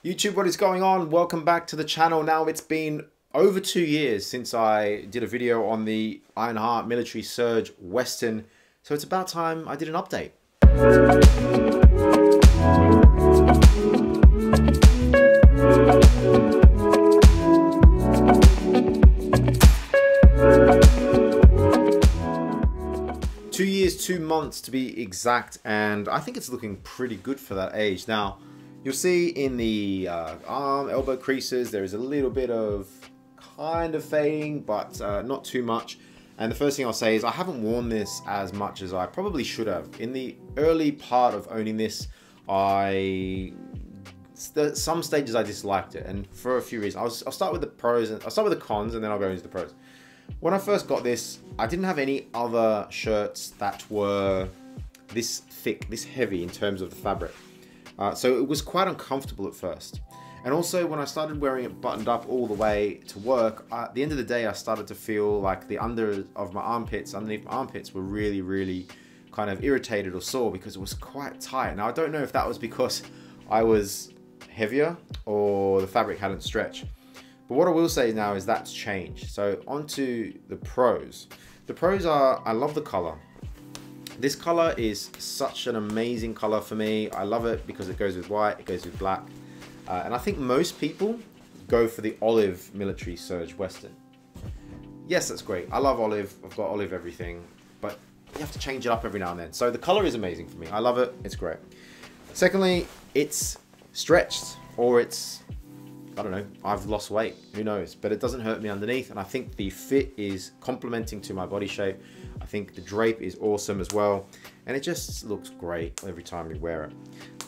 YouTube, what is going on? Welcome back to the channel. Now it's been over 2 years since I did a video on the Ironheart military Serge Western, so it's about time I did an update. Two years, 2 months to be exact, and I think it's looking pretty good for that age. Now, you'll see in the arm, elbow creases, there is a little bit of kind of fading, but not too much. And the first thing I'll say is I haven't worn this as much as I probably should have. In the early part of owning this, some stages I disliked it, and for a few reasons. I'll start with the pros, and I'll start with the cons, and then I'll go into the pros. When I first got this, I didn't have any other shirts that were this thick, this heavy in terms of the fabric. So it was quite uncomfortable at first. And also when I started wearing it buttoned up all the way to work, at the end of the day I started to feel like the underneath my armpits were really kind of irritated or sore because it was quite tight. Now I don't know if that was because I was heavier or the fabric hadn't stretched. But what I will say now is that's changed. So onto the pros. The pros are, I love the color. This color is such an amazing color for me. I love it because it goes with white, it goes with black. And I think most people go for the olive military Serge Western. Yes, that's great. I love olive. I've got olive everything. But you have to change it up every now and then. So the color is amazing for me. I love it. It's great. Secondly, it's stretched, or it's, I don't know, I've lost weight, who knows, but it doesn't hurt me underneath, and I think the fit is complementing to my body shape. I think the drape is awesome as well, and it just looks great every time you wear it.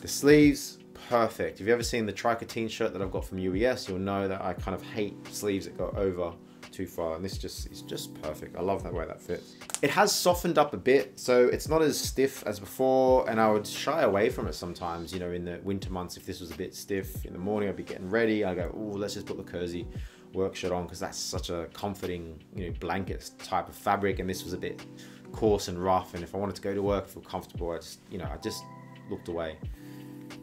The sleeves, perfect. If you've ever seen the tricotine shirt that I've got from UES, you'll know that I kind of hate sleeves that go over too far, and this is just perfect. I love the way that fits. It has softened up a bit, so it's not as stiff as before, and I would shy away from it sometimes, you know, in the winter months. If this was a bit stiff in the morning, I'd be getting ready, I go, oh, let's just put the cozy work shirt on, because that's such a comforting, you know, blanket type of fabric, and this was a bit coarse and rough, and if I wanted to go to work, feel comfortable, I just looked away.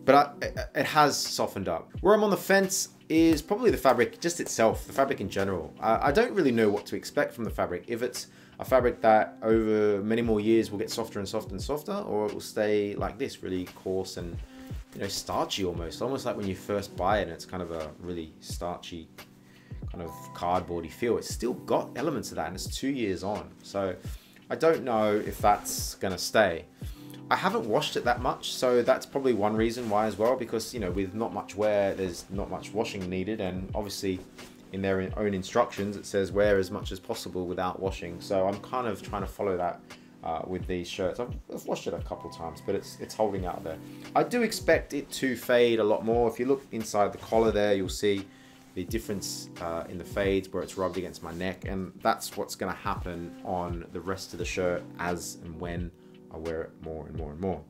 But it has softened up. Where I'm on the fence is probably the fabric just itself, the fabric in general. I don't really know what to expect from the fabric. If it's a fabric that over many more years will get softer and softer and softer, or it will stay like this, really coarse and, you know, starchy almost like when you first buy it and it's kind of a really starchy kind of cardboardy feel. It's still got elements of that, and it's 2 years on. So I don't know if that's gonna stay. I haven't washed it that much, so that's probably one reason why as well, because, you know, with not much wear, there's not much washing needed, and obviously in their own instructions it says wear as much as possible without washing. So I'm kind of trying to follow that with these shirts. I've washed it a couple times, but it's holding out there. I do expect it to fade a lot more. If you look inside the collar there, you'll see the difference in the fades where it's rubbed against my neck, and that's what's going to happen on the rest of the shirt as and when I wear it more and more and more.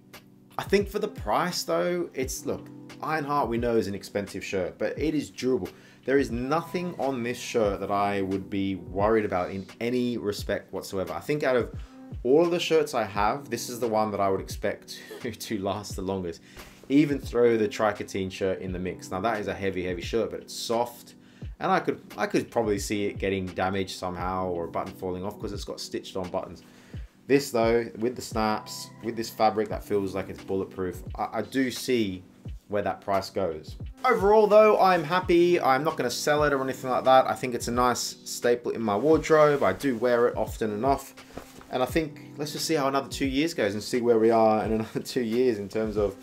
I think for the price though, look, Ironheart we know is an expensive shirt, but it is durable. There is nothing on this shirt that I would be worried about in any respect whatsoever. I think out of all of the shirts I have, this is the one that I would expect to last the longest. Even throw the tricotine shirt in the mix. Now that is a heavy shirt, but it's soft, and I could probably see it getting damaged somehow, or a button falling off because it's got stitched on buttons. This though, with the snaps, with this fabric that feels like it's bulletproof, I do see where that price goes. Overall though, I'm happy. I'm not going to sell it or anything like that. I think it's a nice staple in my wardrobe. I do wear it often enough. And I think, let's just see how another 2 years goes and see where we are in another 2 years in terms of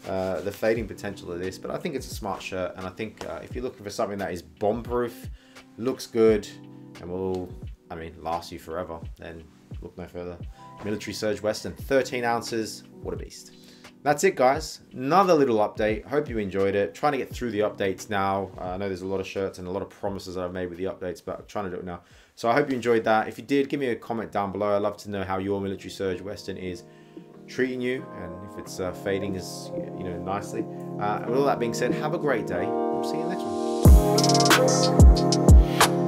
the fading potential of this. But I think it's a smart shirt, and I think if you're looking for something that is bomb-proof, looks good, and will, I mean, last you forever, then look no further. Military Serge Western, 13 ounces, what a beast. That's it guys, another little update. Hope you enjoyed it. Trying to get through the updates now. I know there's a lot of shirts and a lot of promises that I've made with the updates, but I'm trying to do it now. So I hope you enjoyed that. If you did, give me a comment down below. I'd love to know how your military Serge Western is treating you, and if it's fading as, you know, nicely. And with all that being said, have a great day. I'll see you in the next one.